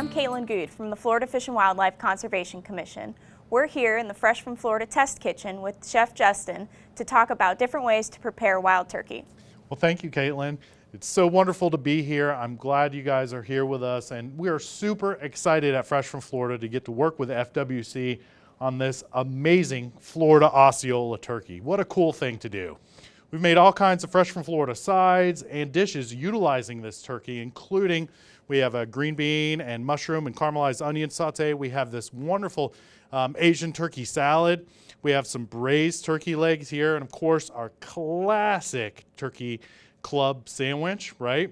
I'm Caitlin Good from the Florida Fish and Wildlife Conservation Commission. We're here in the Fresh from Florida Test Kitchen with Chef Justin to talk about different ways to prepare wild turkey. Well, thank you, Caitlin. It's so wonderful to be here. I'm glad you guys are here with us, and we are super excited at Fresh from Florida to get to work with FWC on this amazing Florida Osceola turkey. What a cool thing to do. We've made all kinds of Fresh from Florida sides and dishes utilizing this turkey, including we have a green bean and mushroom and caramelized onion saute. We have this wonderful Asian turkey salad. We have some braised turkey legs here, and of course our classic turkey club sandwich, right?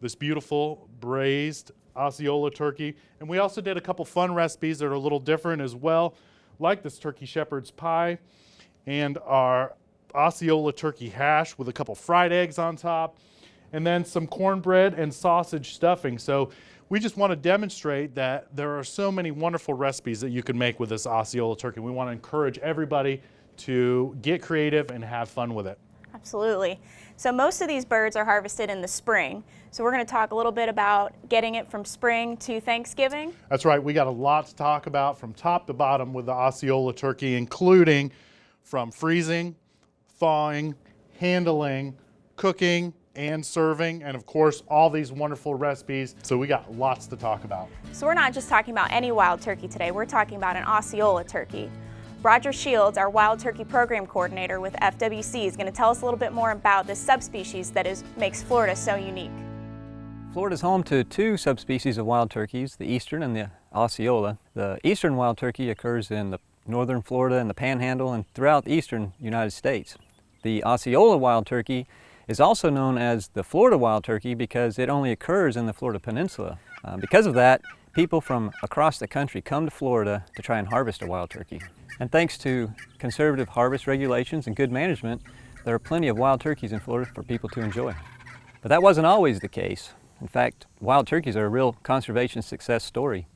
This beautiful braised Osceola turkey. And we also did a couple fun recipes that are a little different as well, like this turkey shepherd's pie and our Osceola turkey hash with a couple fried eggs on top, and then some cornbread and sausage stuffing. So we just want to demonstrate that there are so many wonderful recipes that you can make with this Osceola turkey. We want to encourage everybody to get creative and have fun with it. Absolutely. So most of these birds are harvested in the spring. So we're going to talk a little bit about getting it from spring to Thanksgiving. That's right. We got a lot to talk about from top to bottom with the Osceola turkey, including from freezing, thawing, handling, cooking, and serving, and of course all these wonderful recipes. So we got lots to talk about. So we're not just talking about any wild turkey today, we're talking about an Osceola turkey. Roger Shields, our wild turkey program coordinator with FWC, is going to tell us a little bit more about this subspecies that makes Florida so unique. Florida is home to two subspecies of wild turkeys, the eastern and the Osceola. The eastern wild turkey occurs in the northern Florida and the Panhandle and throughout the eastern United States. The Osceola wild turkey is also known as the Florida wild turkey because it only occurs in the Florida Peninsula. Because of that, people from across the country come to Florida to try and harvest a wild turkey. And thanks to conservative harvest regulations and good management, there are plenty of wild turkeys in Florida for people to enjoy. But that wasn't always the case. In fact, wild turkeys are a real conservation success story.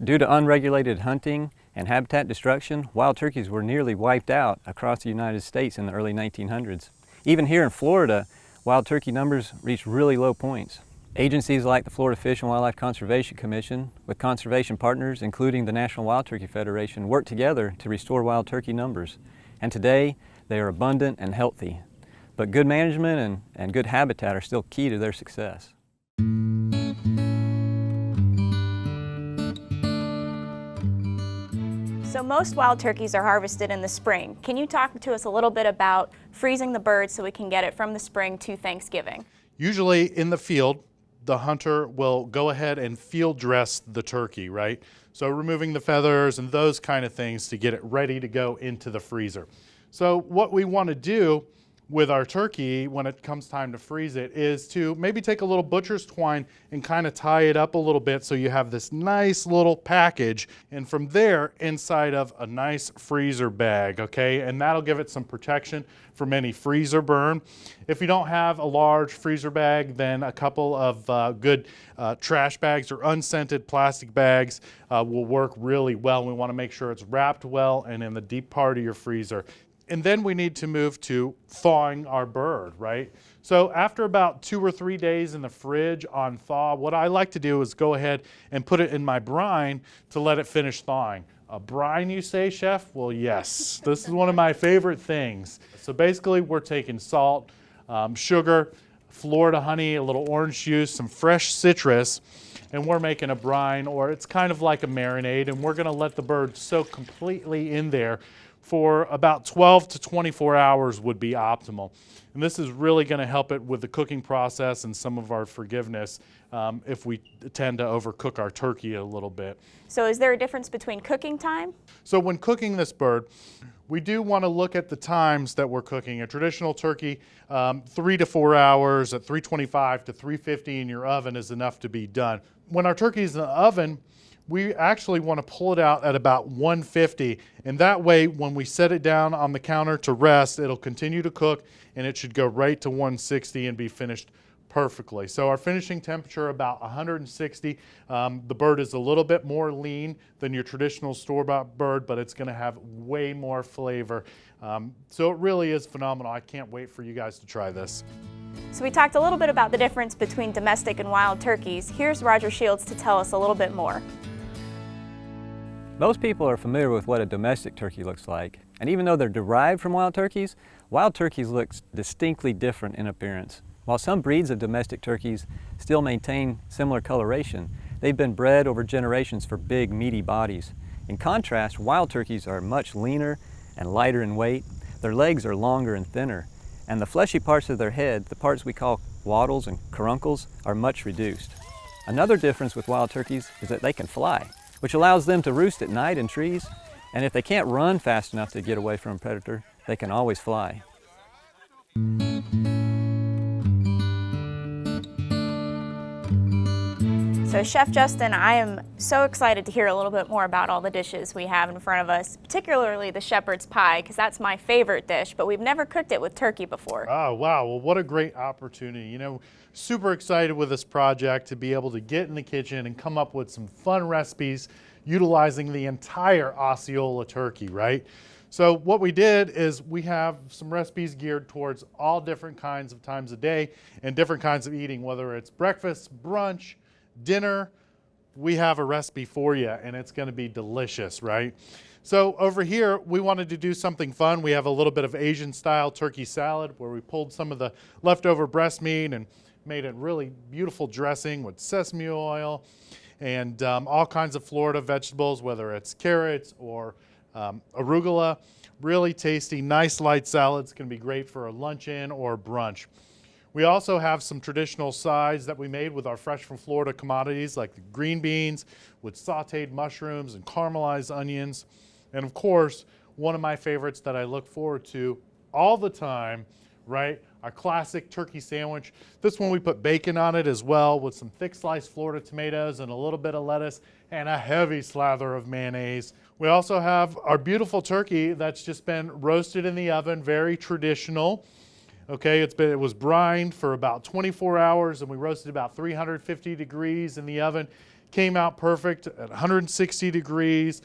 Due to unregulated hunting and habitat destruction, wild turkeys were nearly wiped out across the United States in the early 1900s. Even here in Florida, wild turkey numbers reached really low points. Agencies like the Florida Fish and Wildlife Conservation Commission, with conservation partners including the National Wild Turkey Federation, work together to restore wild turkey numbers. And today, they are abundant and healthy. But good management and good habitat are still key to their success. So most wild turkeys are harvested in the spring. Can you talk to us a little bit about freezing the bird so we can get it from the spring to Thanksgiving? Usually in the field, the hunter will go ahead and field dress the turkey, right? So removing the feathers and those kind of things to get it ready to go into the freezer. So what we want to do with our turkey when it comes time to freeze it is to maybe take a little butcher's twine and kind of tie it up a little bit so you have this nice little package, and from there inside of a nice freezer bag, okay? And that'll give it some protection from any freezer burn. If you don't have a large freezer bag, then a couple of good trash bags or unscented plastic bags will work really well. We want to make sure it's wrapped well and in the deep part of your freezer. And then we need to move to thawing our bird, right? So after about 2 or 3 days in the fridge on thaw, what I like to do is go ahead and put it in my brine to let it finish thawing. A brine, you say, Chef? Well, yes. This is one of my favorite things. So basically, we're taking salt, sugar, Florida honey, a little orange juice, some fresh citrus, and we're making a brine, or it's kind of like a marinade, and we're gonna let the bird soak completely in there for about 12 to 24 hours would be optimal. And this is really going to help it with the cooking process and some of our forgiveness if we tend to overcook our turkey a little bit. So is there a difference between cooking time? So when cooking this bird, we do want to look at the times that we're cooking. A traditional turkey, 3 to 4 hours at 325 to 350 in your oven is enough to be done. When our turkey is in the oven, we actually want to pull it out at about 150, and that way when we set it down on the counter to rest, it'll continue to cook and it should go right to 160 and be finished perfectly. So our finishing temperature about 160. The bird is a little bit more lean than your traditional store-bought bird, but it's going to have way more flavor. So it really is phenomenal. I can't wait for you guys to try this. So we talked a little bit about the difference between domestic and wild turkeys. Here's Roger Shields to tell us a little bit more. Most people are familiar with what a domestic turkey looks like, and even though they're derived from wild turkeys look distinctly different in appearance. While some breeds of domestic turkeys still maintain similar coloration, they've been bred over generations for big, meaty bodies. In contrast, wild turkeys are much leaner and lighter in weight. Their legs are longer and thinner, and the fleshy parts of their head, the parts we call wattles and caruncles, are much reduced. Another difference with wild turkeys is that they can fly, which allows them to roost at night in trees, and if they can't run fast enough to get away from a predator, they can always fly. So Chef Justin, I am so excited to hear a little bit more about all the dishes we have in front of us, particularly the shepherd's pie, because that's my favorite dish, but we've never cooked it with turkey before. Oh, wow. Well, what a great opportunity. You know, super excited with this project to be able to get in the kitchen and come up with some fun recipes utilizing the entire Osceola turkey, right? So what we did is we have some recipes geared towards all different kinds of times of day and different kinds of eating, whether it's breakfast, brunch, dinner. We have a recipe for you, and it's going to be delicious, right? So over here, we wanted to do something fun. We have a little bit of Asian style turkey salad where we pulled some of the leftover breast meat and made a really beautiful dressing with sesame oil and all kinds of Florida vegetables, whether it's carrots or arugula. Really tasty, nice light salad. It's going to be great for a luncheon or brunch. We also have some traditional sides that we made with our fresh from Florida commodities like the green beans with sauteed mushrooms and caramelized onions. And of course, one of my favorites that I look forward to all the time, right? Our classic turkey sandwich. This one we put bacon on it as well with some thick sliced Florida tomatoes and a little bit of lettuce and a heavy slather of mayonnaise. We also have our beautiful turkey that's just been roasted in the oven, very traditional. Okay, it was brined for about 24 hours and we roasted about 350 degrees in the oven. Came out perfect at 160 degrees,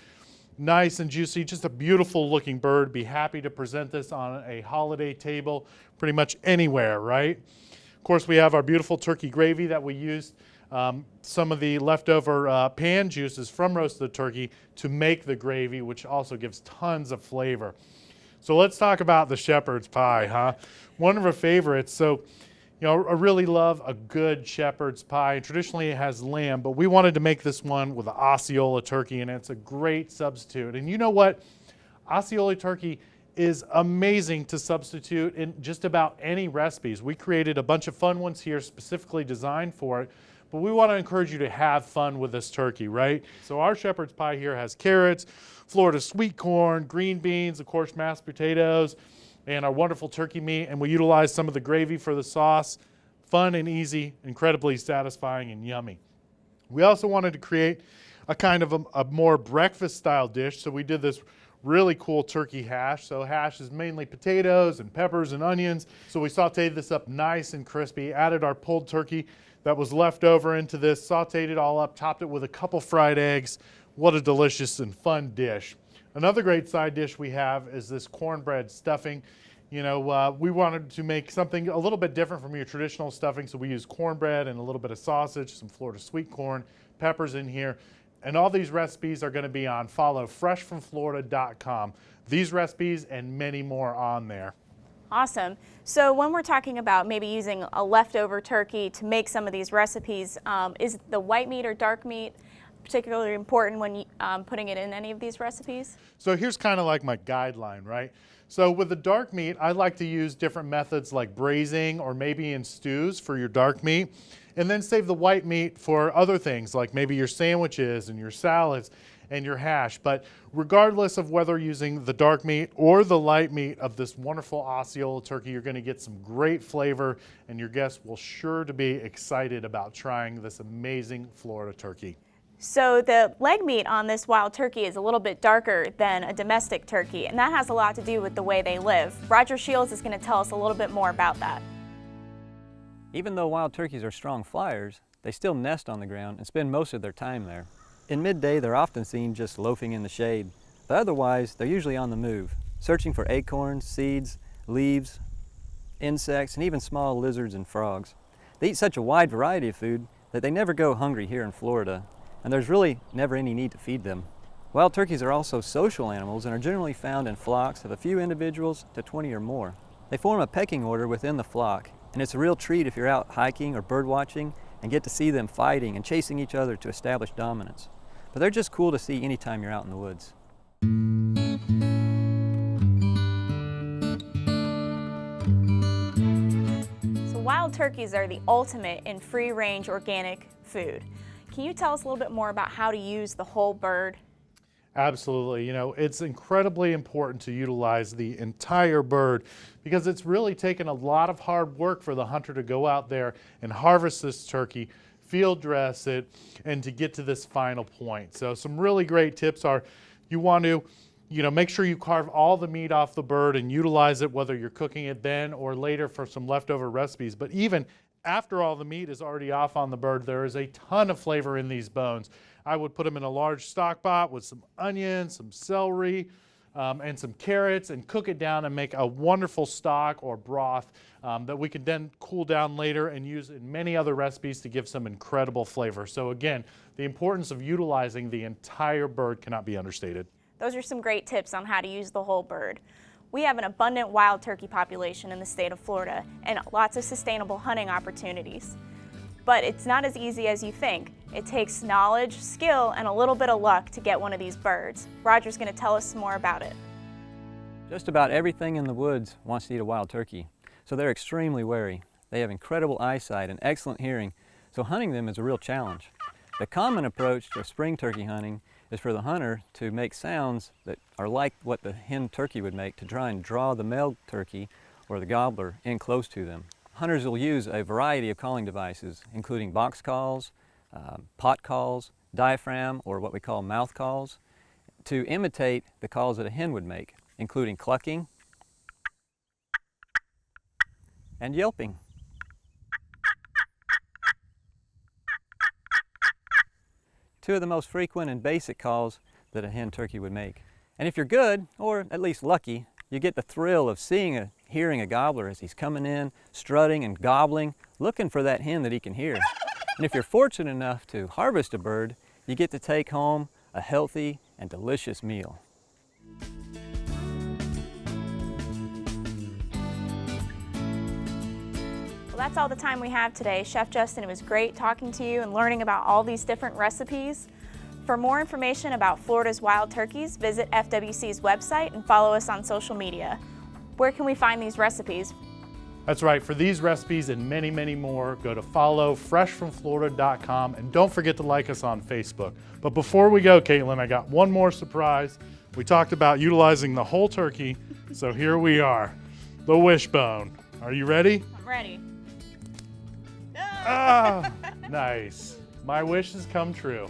nice and juicy, just a beautiful looking bird. Be happy to present this on a holiday table pretty much anywhere, right? Of course, we have our beautiful turkey gravy that we used some of the leftover pan juices from roasted turkey to make the gravy, which also gives tons of flavor. So let's talk about the shepherd's pie, huh? One of our favorites. So, you know, I really love a good shepherd's pie. Traditionally it has lamb, but we wanted to make this one with the Osceola turkey, and it's a great substitute. And you know what? Osceola turkey is amazing to substitute in just about any recipes. We created a bunch of fun ones here specifically designed for it, but we want to encourage you to have fun with this turkey, right? So our shepherd's pie here has carrots, Florida sweet corn, green beans, of course, mashed potatoes, and our wonderful turkey meat, and we utilize some of the gravy for the sauce. Fun and easy, incredibly satisfying and yummy. We also wanted to create a kind of a more breakfast style dish, so we did this really cool turkey hash. So hash is mainly potatoes and peppers and onions. So we sauteed this up nice and crispy, added our pulled turkey that was left over into this, sauteed it all up, topped it with a couple fried eggs. What a delicious and fun dish. Another great side dish we have is this cornbread stuffing. You know, we wanted to make something a little bit different from your traditional stuffing, so we use cornbread and a little bit of sausage, some Florida sweet corn, peppers in here. And all these recipes are going to be on followfreshfromflorida.com. These recipes and many more on there. Awesome. So when we're talking about maybe using a leftover turkey to make some of these recipes, is the white meat or dark meat particularly important when putting it in any of these recipes? So here's kind of like my guideline, right? So with the dark meat, I like to use different methods like braising or maybe in stews for your dark meat, and then save the white meat for other things like maybe your sandwiches and your salads and your hash. But regardless of whether using the dark meat or the light meat of this wonderful Osceola turkey, you're going to get some great flavor, and your guests will sure to be excited about trying this amazing Florida turkey. So the leg meat on this wild turkey is a little bit darker than a domestic turkey, and that has a lot to do with the way they live. Roger Shields is going to tell us a little bit more about that. Even though wild turkeys are strong flyers, they still nest on the ground and spend most of their time there. In midday, they're often seen just loafing in the shade, but otherwise, they're usually on the move, searching for acorns, seeds, leaves, insects, and even small lizards and frogs. They eat such a wide variety of food that they never go hungry here in Florida, and there's really never any need to feed them. Wild turkeys are also social animals and are generally found in flocks of a few individuals to 20 or more. They form a pecking order within the flock, and it's a real treat if you're out hiking or bird watching and get to see them fighting and chasing each other to establish dominance. But they're just cool to see anytime you're out in the woods. So wild turkeys are the ultimate in free-range organic food. Can you tell us a little bit more about how to use the whole bird? Absolutely. You know, it's incredibly important to utilize the entire bird because it's really taken a lot of hard work for the hunter to go out there and harvest this turkey, field dress it, and to get to this final point. So some really great tips are you want to, make sure you carve all the meat off the bird and utilize it, whether you're cooking it then or later for some leftover recipes. But even after all the meat is already off on the bird, there is a ton of flavor in these bones. I would put them in a large stock pot with some onions, some celery, and some carrots, and cook it down and make a wonderful stock or broth that we can then cool down later and use in many other recipes to give some incredible flavor. So again, the importance of utilizing the entire bird cannot be understated. Those are some great tips on how to use the whole bird. We have an abundant wild turkey population in the state of Florida and lots of sustainable hunting opportunities. But it's not as easy as you think. It takes knowledge, skill, and a little bit of luck to get one of these birds. Roger's going to tell us some more about it. Just about everything in the woods wants to eat a wild turkey, so they're extremely wary. They have incredible eyesight and excellent hearing, so hunting them is a real challenge. The common approach to spring turkey hunting is for the hunter to make sounds that are like what the hen turkey would make to try and draw the male turkey or the gobbler in close to them. Hunters will use a variety of calling devices, including box calls, pot calls, diaphragm, or what we call mouth calls, to imitate the calls that a hen would make, including clucking and yelping. Two of the most frequent and basic calls that a hen turkey would make. And if you're good, or at least lucky, you get the thrill of hearing a gobbler as he's coming in, strutting and gobbling, looking for that hen that he can hear. And if you're fortunate enough to harvest a bird, you get to take home a healthy and delicious meal. Well, that's all the time we have today. Chef Justin, it was great talking to you and learning about all these different recipes. For more information about Florida's wild turkeys, visit FWC's website and follow us on social media. Where can we find these recipes? That's right. For these recipes and many, many more, go to followfreshfromflorida.com and don't forget to like us on Facebook. But before we go, Caitlin, I got one more surprise. We talked about utilizing the whole turkey, so here we are, the wishbone. Are you ready? I'm ready. Ah, nice. My wish has come true.